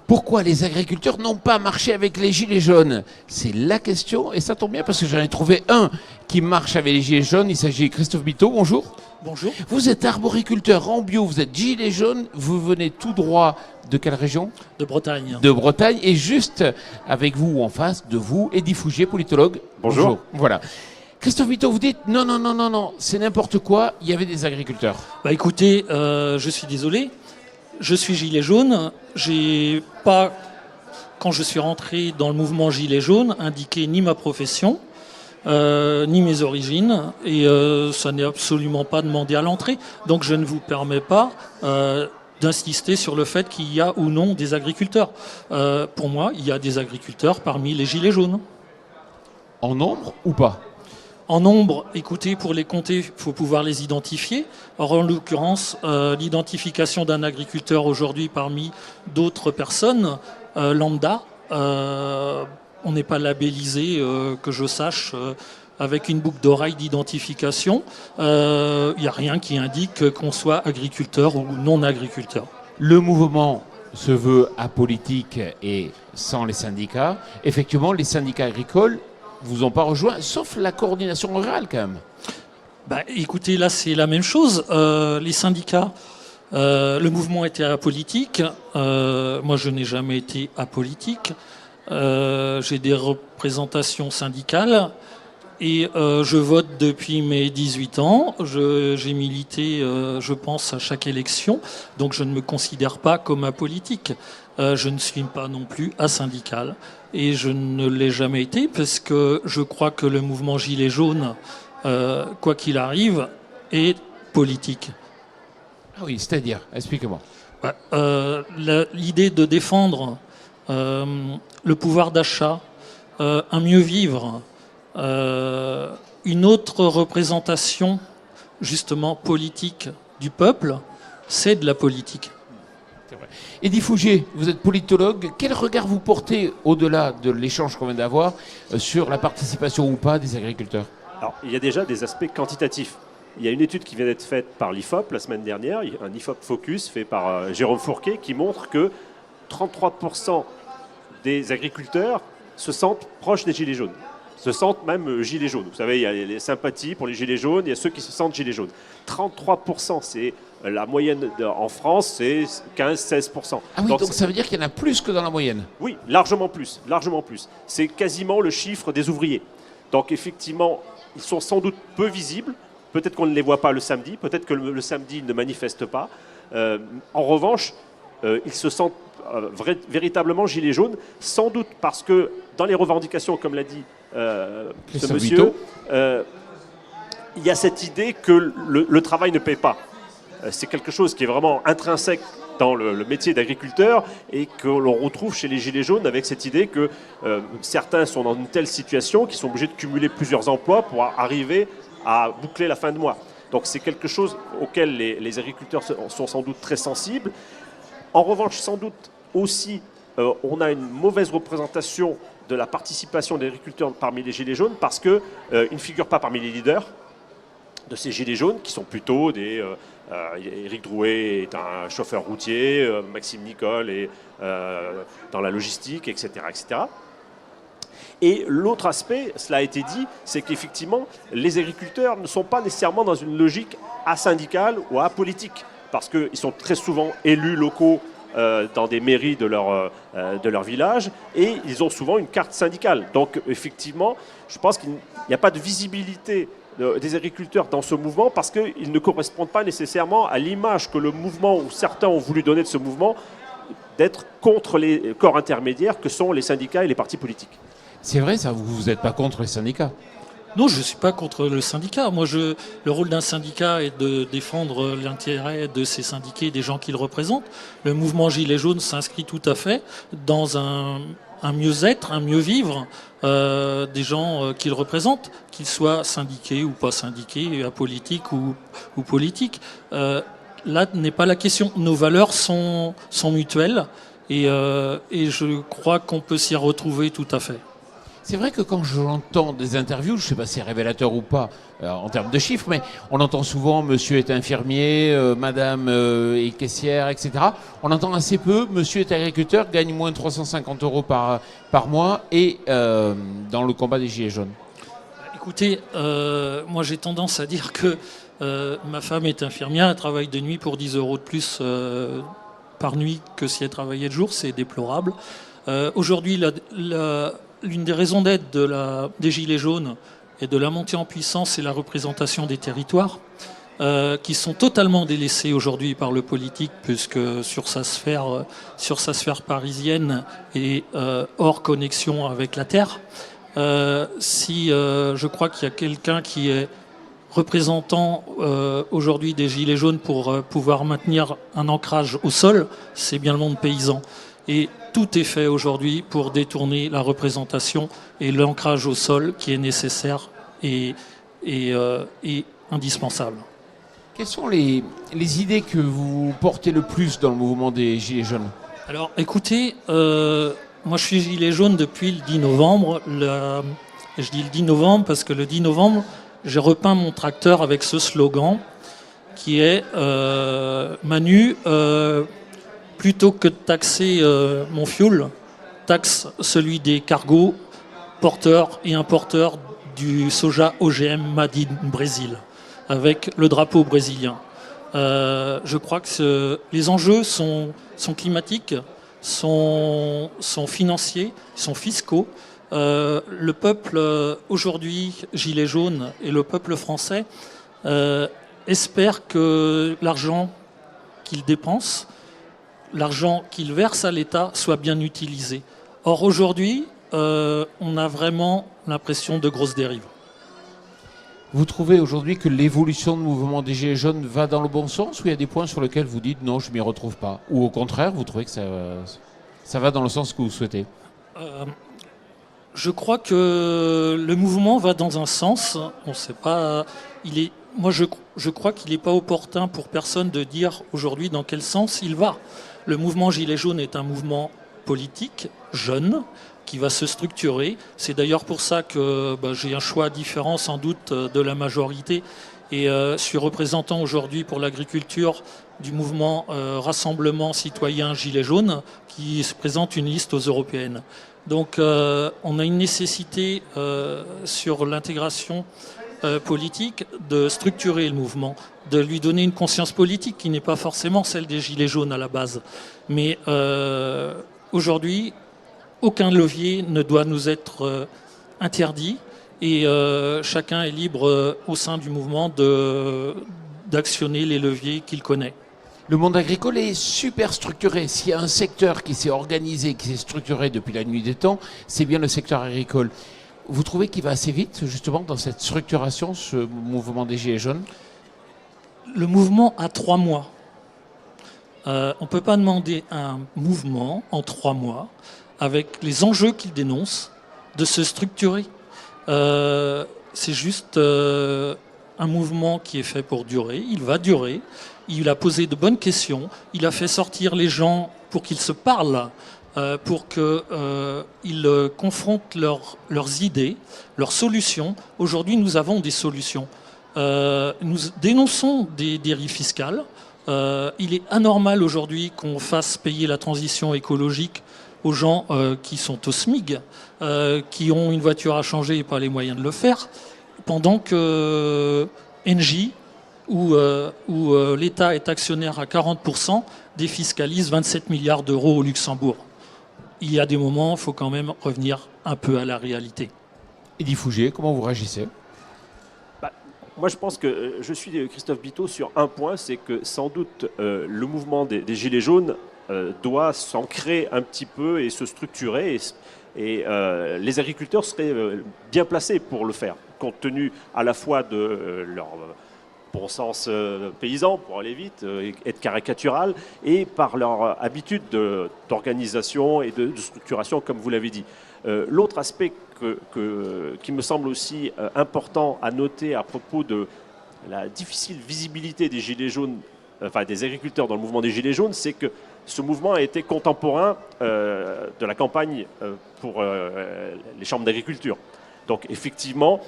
Pourquoi les agriculteurs n'ont pas marché avec les gilets jaunes? C'est la question, et ça tombe bien parce que j'en ai trouvé un qui marche avec les gilets jaunes. Il s'agit de Christophe Biteau, bonjour. Bonjour. Vous êtes arboriculteur en bio, vous êtes gilet jaune, vous venez tout droit de quelle région? De Bretagne. De Bretagne, et juste avec vous, en face de vous, Eddy Fougier, politologue. Bonjour. Voilà. Christophe Biteau, vous dites non, c'est n'importe quoi, il y avait des agriculteurs. Bah écoutez, je suis désolé, je suis gilet jaune, j'ai pas, quand je suis rentré dans le mouvement gilet jaune, indiqué ni ma profession, ni mes origines, et ça n'est absolument pas demandé à l'entrée, donc je ne vous permets pas d'insister sur le fait qu'il y a ou non des agriculteurs. Pour moi, il y a des agriculteurs parmi les gilets jaunes. En nombre ou pas? En nombre, écoutez, pour les compter, il faut pouvoir les identifier. Or, en l'occurrence, l'identification d'un agriculteur aujourd'hui parmi d'autres personnes, lambda, on n'est pas labellisé, que je sache, avec une boucle d'oreille d'identification. Il n'y a rien qui indique qu'on soit agriculteur ou non agriculteur. Le mouvement se veut apolitique et sans les syndicats. Effectivement, les syndicats agricoles vous ont pas rejoint, sauf la coordination rurale quand même. Bah, écoutez, là c'est la même chose. Les syndicats, le mouvement était apolitique. Moi, je n'ai jamais été apolitique. J'ai des représentations syndicales et je vote depuis mes 18 ans. J'ai milité, je pense, à chaque élection. Donc je ne me considère pas comme apolitique. Je ne suis pas non plus asyndical. Et je ne l'ai jamais été parce que je crois que le mouvement Gilets jaunes, quoi qu'il arrive, est politique. Ah oui, c'est-à-dire, expliquez-moi. L'idée de défendre le pouvoir d'achat, un mieux vivre, une autre représentation justement politique du peuple, c'est de la politique. Eddy Fougier, vous êtes politologue. Quel regard vous portez, au-delà de l'échange qu'on vient d'avoir, sur la participation ou pas des agriculteurs? Alors, il y a déjà des aspects quantitatifs. Il y a une étude qui vient d'être faite par l'IFOP la semaine dernière, un IFOP Focus fait par Jérôme Fourquet, qui montre que 33% des agriculteurs se sentent proches des gilets jaunes, se sentent même gilets jaunes. Vous savez, il y a les sympathies pour les gilets jaunes, il y a ceux qui se sentent gilets jaunes. 33%, c'est la moyenne en France, c'est 15-16%. Ah oui, donc ça veut dire qu'il y en a plus que dans la moyenne? Oui, largement plus, largement plus. C'est quasiment le chiffre des ouvriers. Donc effectivement, ils sont sans doute peu visibles. Peut-être qu'on ne les voit pas le samedi, peut-être que le samedi, ils ne manifestent pas. En revanche, ils se sentent véritablement gilets jaunes, sans doute parce que dans les revendications, comme l'a dit ce monsieur, il y a cette idée que le travail ne paie pas. C'est quelque chose qui est vraiment intrinsèque dans le métier d'agriculteur et que l'on retrouve chez les gilets jaunes avec cette idée que certains sont dans une telle situation qu'ils sont obligés de cumuler plusieurs emplois pour arriver à boucler la fin de mois. Donc c'est quelque chose auquel les agriculteurs sont sans doute très sensibles. En revanche, sans doute aussi, on a une mauvaise représentation de la participation des agriculteurs parmi les gilets jaunes parce qu'ils ne figurent pas parmi les leaders de ces gilets jaunes qui sont plutôt des... Éric Drouet est un chauffeur routier, Maxime Nicole est dans la logistique, etc. etc. Et l'autre aspect, cela a été dit, c'est qu'effectivement, les agriculteurs ne sont pas nécessairement dans une logique asyndicale ou apolitique, parce qu'ils sont très souvent élus locaux dans des mairies de leur village, et ils ont souvent une carte syndicale. Donc effectivement, je pense qu'il n'y a pas de visibilité des agriculteurs dans ce mouvement parce qu'ils ne correspondent pas nécessairement à l'image que le mouvement, ou certains ont voulu donner de ce mouvement, d'être contre les corps intermédiaires que sont les syndicats et les partis politiques. C'est vrai ça, vous n'êtes pas contre les syndicats? Non, je ne suis pas contre le syndicat. Moi, le rôle d'un syndicat est de défendre l'intérêt de ces syndiqués et des gens qu'ils représentent. Le mouvement Gilets jaunes s'inscrit tout à fait dans un mieux-être, un mieux-vivre des gens qu'ils représentent, qu'ils soient syndiqués ou pas syndiqués, apolitiques ou politiques. Là n'est pas la question. Nos valeurs sont mutuelles et je crois qu'on peut s'y retrouver tout à fait. C'est vrai que quand j'entends des interviews, je ne sais pas si c'est révélateur ou pas en termes de chiffres, mais on entend souvent monsieur est infirmier, madame est caissière, etc. On entend assez peu monsieur est agriculteur, gagne moins de 350 euros par mois et dans le combat des Gilets jaunes. Écoutez, moi j'ai tendance à dire que ma femme est infirmière, elle travaille de nuit pour 10 euros de plus par nuit que si elle travaillait de jour, c'est déplorable. Aujourd'hui, l'une des raisons d'être des Gilets jaunes et de la montée en puissance, c'est la représentation des territoires qui sont totalement délaissés aujourd'hui par le politique, puisque sur sa sphère parisienne et hors connexion avec la terre. Je crois qu'il y a quelqu'un qui est représentant aujourd'hui des Gilets jaunes pour pouvoir maintenir un ancrage au sol, c'est bien le monde paysan. Et tout est fait aujourd'hui pour détourner la représentation et l'ancrage au sol qui est nécessaire et indispensable. Quelles sont les idées que vous portez le plus dans le mouvement des Gilets jaunes? Alors écoutez, moi je suis Gilet jaune depuis le 10 novembre. Je dis le 10 novembre parce que le 10 novembre, j'ai repeint mon tracteur avec ce slogan qui est Manu, plutôt que de taxer mon fioul, taxe celui des cargos porteurs et importeurs du soja OGM Made in Brésil, avec le drapeau brésilien. Je crois que les enjeux sont climatiques, sont financiers, sont fiscaux. Le peuple aujourd'hui, Gilets jaunes, et le peuple français espère que l'argent qu'il dépense, l'argent qu'il verse à l'État soit bien utilisé. Or aujourd'hui, on a vraiment l'impression de grosses dérives. Vous trouvez aujourd'hui que l'évolution du mouvement des Gilets jaunes va dans le bon sens, ou il y a des points sur lesquels vous dites non, je ne m'y retrouve pas? Ou au contraire, vous trouvez que ça va dans le sens que vous souhaitez? Je crois que le mouvement va dans un sens. On ne sait pas. Moi, je crois qu'il n'est pas opportun pour personne de dire aujourd'hui dans quel sens il va. Le mouvement Gilets jaunes est un mouvement politique, jeune, qui va se structurer. C'est d'ailleurs pour ça que j'ai un choix différent sans doute de la majorité et suis représentant aujourd'hui pour l'agriculture du mouvement Rassemblement citoyen Gilets jaunes qui se présente une liste aux européennes. Donc on a une nécessité sur l'intégration politique de structurer le mouvement, de lui donner une conscience politique qui n'est pas forcément celle des Gilets jaunes à la base. Mais aujourd'hui, aucun levier ne doit nous être interdit et chacun est libre au sein du mouvement d'actionner les leviers qu'il connaît. Le monde agricole est super structuré. S'il y a un secteur qui s'est organisé, qui s'est structuré depuis la nuit des temps, c'est bien le secteur agricole. Vous trouvez qu'il va assez vite, justement, dans cette structuration, ce mouvement des Gilets jaunes? Le mouvement a 3 mois. On ne peut pas demander à un mouvement en 3 mois, avec les enjeux qu'il dénonce, de se structurer. C'est juste un mouvement qui est fait pour durer. Il va durer. Il a posé de bonnes questions. Il a fait sortir les gens pour qu'ils se parlent, pour qu'ils confrontent leurs idées, leurs solutions. Aujourd'hui, nous avons des solutions. Nous dénonçons des dérives fiscales. Il est anormal aujourd'hui qu'on fasse payer la transition écologique aux gens qui sont au SMIG, qui ont une voiture à changer et pas les moyens de le faire, pendant que Engie, où l'État est actionnaire à 40%, défiscalise 27 milliards d'euros au Luxembourg. Il y a des moments, il faut quand même revenir un peu à la réalité. Eddy Fougier, comment vous réagissez? Moi, je pense que je suis Christophe Biteau sur un point, c'est que sans doute le mouvement des Gilets jaunes doit s'ancrer un petit peu et se structurer. Et les agriculteurs seraient bien placés pour le faire, compte tenu à la fois de leur bon sens paysan, pour aller vite, être caricatural, et par leur habitude d'organisation et de structuration, comme vous l'avez dit. L'autre aspect qui me semble aussi important à noter à propos de la difficile visibilité des Gilets jaunes, enfin des agriculteurs dans le mouvement des Gilets jaunes, c'est que ce mouvement a été contemporain de la campagne pour les chambres d'agriculture. Donc effectivement,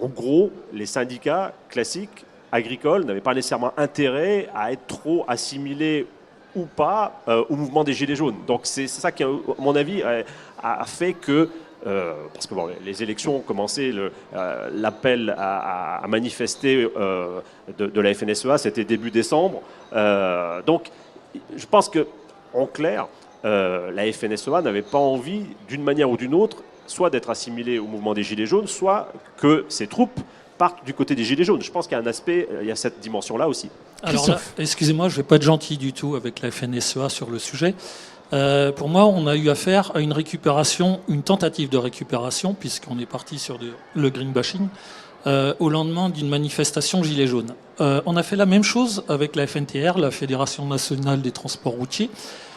en gros, les syndicats classiques agricoles n'avaient pas nécessairement intérêt à être trop assimilés ou pas au mouvement des Gilets jaunes. Donc c'est ça qui, à mon avis, a fait que, parce que bon, les élections ont commencé, l'appel à manifester de la FNSEA, c'était début décembre. Donc je pense que, en clair, la FNSEA n'avait pas envie, d'une manière ou d'une autre, soit d'être assimilée au mouvement des Gilets jaunes, soit que ses troupes partent du côté des Gilets jaunes. Je pense qu'il y a un aspect, il y a cette dimension-là aussi. Alors là, excusez-moi, je ne vais pas être gentil du tout avec la FNSEA sur le sujet. Pour moi, on a eu affaire à une récupération, une tentative de récupération, puisqu'on est parti sur le greenbashing, au lendemain d'une manifestation Gilets jaunes. On a fait la même chose avec la FNTR, la Fédération nationale des transports routiers,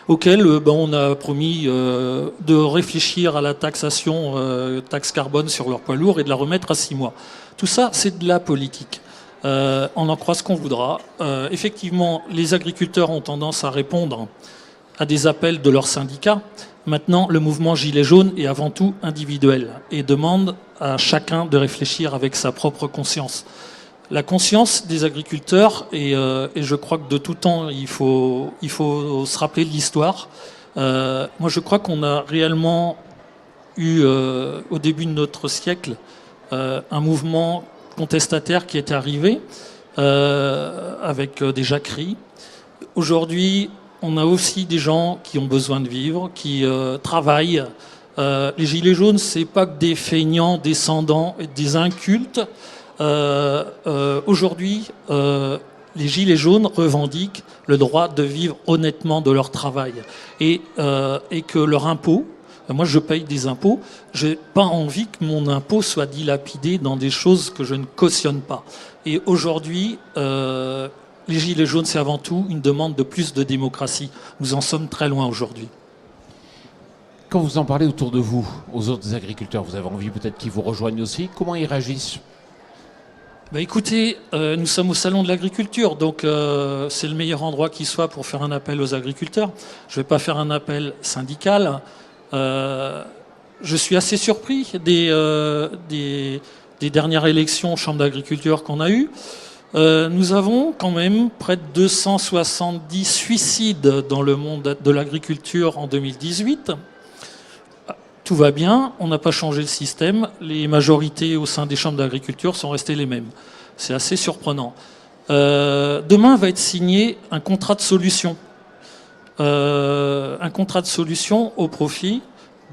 auquel on a promis de réfléchir à la taxation, taxe carbone sur leurs poids lourds et de la remettre à 6 mois. Tout ça, c'est de la politique. On en croit ce qu'on voudra. Effectivement, les agriculteurs ont tendance à répondre à des appels de leurs syndicats. Maintenant, le mouvement Gilets jaunes est avant tout individuel et demande à chacun de réfléchir avec sa propre conscience. La conscience des agriculteurs, et je crois que de tout temps, il faut se rappeler de l'histoire. Moi, je crois qu'on a réellement eu, au début de notre siècle, un mouvement contestataire qui est arrivé, avec des jacqueries. Aujourd'hui, on a aussi des gens qui ont besoin de vivre, qui travaillent. Les Gilets jaunes, c'est pas que des feignants, descendants, des incultes. Aujourd'hui, les Gilets jaunes revendiquent le droit de vivre honnêtement de leur travail et que leur impôt, moi je paye des impôts, j'ai pas envie que mon impôt soit dilapidé dans des choses que je ne cautionne pas. Et aujourd'hui, les Gilets jaunes, c'est avant tout une demande de plus de démocratie. Nous en sommes très loin aujourd'hui. Quand vous en parlez autour de vous, aux autres agriculteurs, vous avez envie peut-être qu'ils vous rejoignent aussi. Comment ils réagissent ? Écoutez, nous sommes au Salon de l'Agriculture, donc c'est le meilleur endroit qui soit pour faire un appel aux agriculteurs. Je ne vais pas faire un appel syndical. Je suis assez surpris des dernières élections aux chambres d'agriculture qu'on a eues. Nous avons quand même près de 270 suicides dans le monde de l'agriculture en 2018. Tout va bien, on n'a pas changé le système, les majorités au sein des chambres d'agriculture sont restées les mêmes. C'est assez surprenant. Demain va être signé un contrat de solution. Un contrat de solution au profit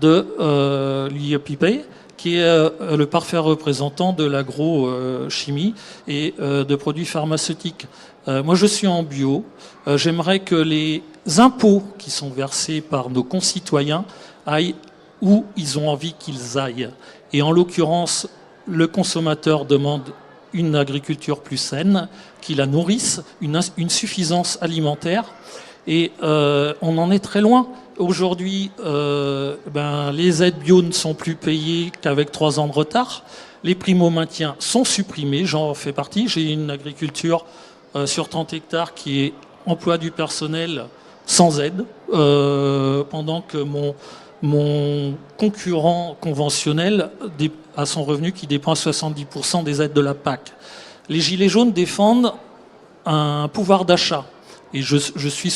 de l'IEPP, qui est le parfait représentant de l'agrochimie et de produits pharmaceutiques. Moi, je suis en bio. J'aimerais que les impôts qui sont versés par nos concitoyens aillent où ils ont envie qu'ils aillent. Et en l'occurrence, le consommateur demande une agriculture plus saine, qui la nourrisse, une suffisance alimentaire. Et on en est très loin. Aujourd'hui, les aides bio ne sont plus payées qu'avec 3 ans de retard. Les primo-maintiens sont supprimés, j'en fais partie. J'ai une agriculture sur 30 hectares qui emploie du personnel sans aide, pendant que mon concurrent conventionnel a son revenu qui dépend à 70% des aides de la PAC. Les Gilets jaunes défendent un pouvoir d'achat. Et je suis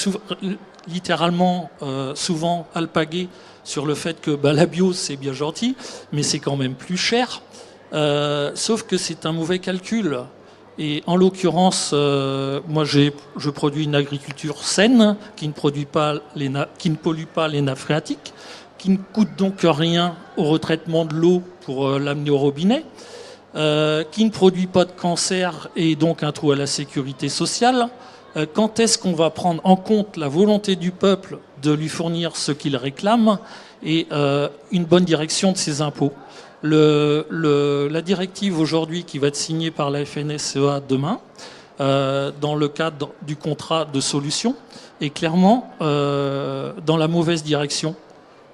littéralement souvent alpagué sur le fait que la bio, c'est bien gentil, mais c'est quand même plus cher. Sauf que c'est un mauvais calcul. Et en l'occurrence, moi, je produis une agriculture saine qui ne pollue pas les nappes phréatiques, qui ne coûte donc rien au retraitement de l'eau pour l'amener au robinet, qui ne produit pas de cancer et donc un trou à la sécurité sociale. Quand est-ce qu'on va prendre en compte la volonté du peuple de lui fournir ce qu'il réclame et une bonne direction de ses impôts ? La directive aujourd'hui qui va être signée par la FNSEA demain, dans le cadre du contrat de solution, est clairement dans la mauvaise direction.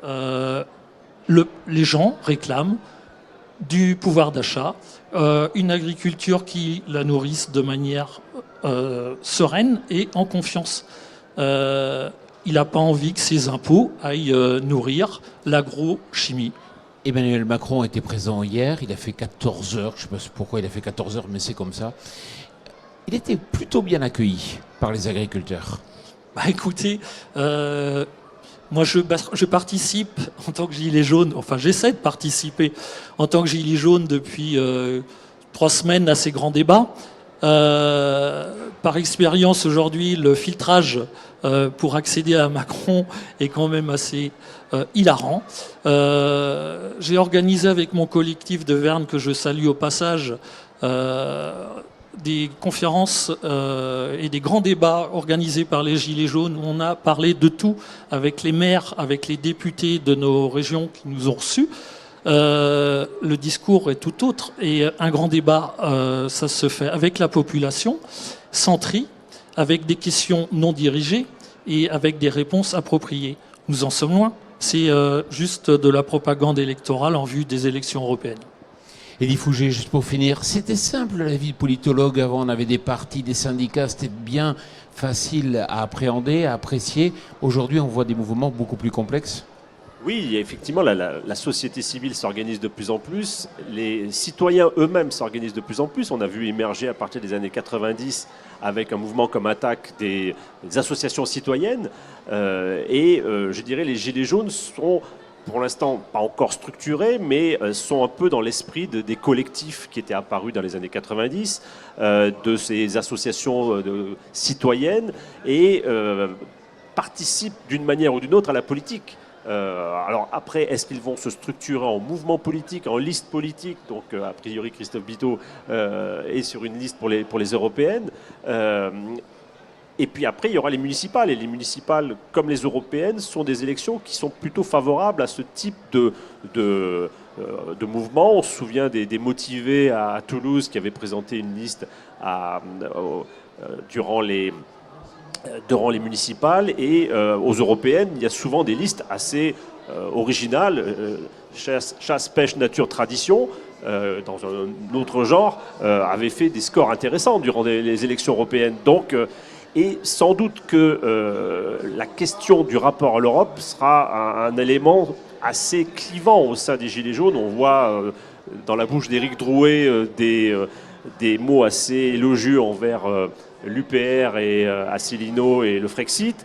Les gens réclament du pouvoir d'achat, une agriculture qui la nourrisse de manière sereine et en confiance. il n'a pas envie que ses impôts aillent nourrir l'agrochimie. Emmanuel Macron était présent hier, il a fait 14 heures, je ne sais pas pourquoi il a fait 14 heures, mais c'est comme ça. Il était plutôt bien accueilli par les agriculteurs. Bah écoutez, moi je participe en tant que gilet jaune, enfin j'essaie de participer en tant que gilet jaune depuis 3 semaines à ces grands débats. Par expérience aujourd'hui, le filtrage pour accéder à Macron est quand même assez hilarant. J'ai organisé avec mon collectif de Verne, que je salue au passage, des conférences et des grands débats organisés par les Gilets jaunes où on a parlé de tout avec les maires, avec les députés de nos régions qui nous ont reçus. Le discours est tout autre et un grand débat, ça se fait avec la population, sans tri, avec des questions non dirigées et avec des réponses appropriées. Nous en sommes loin. C'est juste de la propagande électorale en vue des élections européennes. Élie Fouget, juste pour finir, c'était simple la vie de politologue avant, on avait des partis, des syndicats, c'était bien facile à appréhender, à apprécier. Aujourd'hui, on voit des mouvements beaucoup plus complexes. Oui, effectivement, la société civile s'organise de plus en plus, les citoyens eux-mêmes s'organisent de plus en plus. On a vu émerger à partir des années 90 avec un mouvement comme Attaque des associations citoyennes. Je dirais les Gilets jaunes sont pour l'instant pas encore structurés, mais sont un peu dans l'esprit des collectifs qui étaient apparus dans les années 90, de ces associations citoyennes et participent d'une manière ou d'une autre à la politique. Alors après, est-ce qu'ils vont se structurer en mouvement politique, en liste politique? Donc a priori Christophe Biteau est sur une liste pour les européennes. Et puis après, il y aura les municipales. Et les municipales, comme les européennes, sont des élections qui sont plutôt favorables à ce type de mouvement. On se souvient des motivés à Toulouse qui avaient présenté une liste durant les municipales. Et aux européennes, il y a souvent des listes assez originales. Chasse, pêche, nature, tradition, dans un autre genre, avait fait des scores intéressants durant les élections européennes. Donc... Et sans doute que la question du rapport à l'Europe sera un élément assez clivant au sein des Gilets jaunes. On voit dans la bouche d'Éric Drouet des mots assez élogieux envers l'UPR et Asselineau et le Frexit.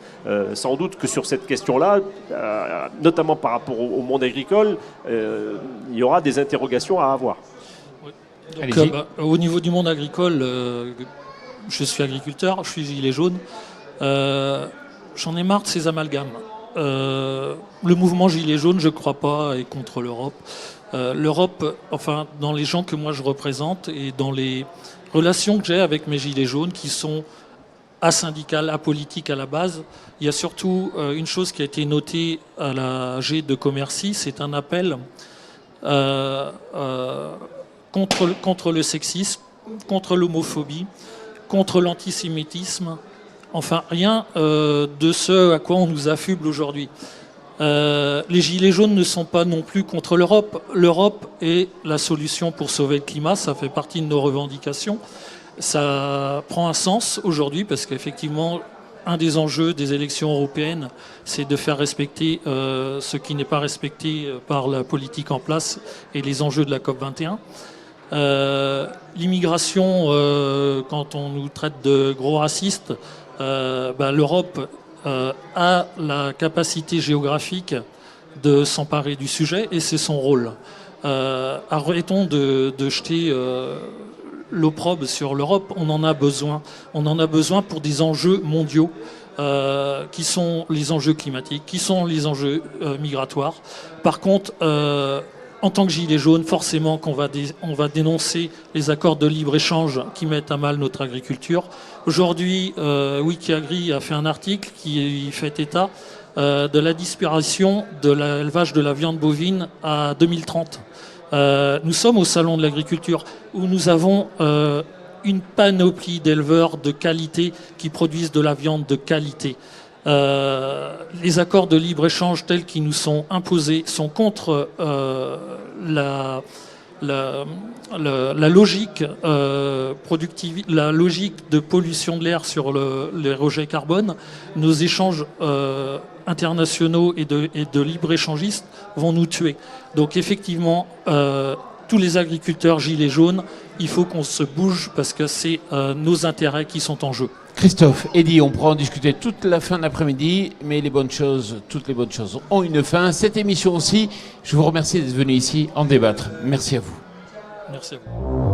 Sans doute que sur cette question-là, notamment par rapport au monde agricole, il y aura des interrogations à avoir. Donc, au niveau du monde agricole... je suis agriculteur, je suis gilet jaune. J'en ai marre de ces amalgames. Le mouvement gilet jaune, je ne crois pas, est contre l'Europe. L'Europe, enfin, dans les gens que moi je représente et dans les relations que j'ai avec mes gilets jaunes, qui sont asyndicales, apolitiques à la base, il y a surtout une chose qui a été notée à la G de Commercy, c'est un appel contre le sexisme, contre l'homophobie, contre l'antisémitisme, enfin rien de ce à quoi on nous affuble aujourd'hui. Les Gilets jaunes ne sont pas non plus contre l'Europe. L'Europe est la solution pour sauver le climat, ça fait partie de nos revendications. Ça prend un sens aujourd'hui parce qu'effectivement, un des enjeux des élections européennes, c'est de faire respecter ce qui n'est pas respecté par la politique en place et les enjeux de la COP21. L'immigration, quand on nous traite de gros racistes, l'Europe a la capacité géographique de s'emparer du sujet et c'est son rôle. Arrêtons de jeter l'opprobre sur l'Europe, on en a besoin. On en a besoin pour des enjeux mondiaux qui sont les enjeux climatiques, qui sont les enjeux migratoires. Par contre, en tant que gilet jaune, forcément qu'on va dénoncer les accords de libre-échange qui mettent à mal notre agriculture. Aujourd'hui, Wikiagri a fait un article qui fait état de la disparition de l'élevage de la viande bovine à 2030. Nous sommes au salon de l'agriculture où nous avons une panoplie d'éleveurs de qualité qui produisent de la viande de qualité. Les accords de libre-échange tels qu'ils nous sont imposés sont contre la logique la logique de pollution de l'air sur les rejets carbone, nos échanges internationaux et de libre-échangistes vont nous tuer. Donc effectivement, tous les agriculteurs gilets jaunes, il faut qu'on se bouge parce que c'est nos intérêts qui sont en jeu. Christophe, Eddy, on pourra en discuter toute la fin d'après-midi, mais toutes les bonnes choses ont une fin. Cette émission aussi, je vous remercie d'être venu ici en débattre. Merci à vous. Merci à vous.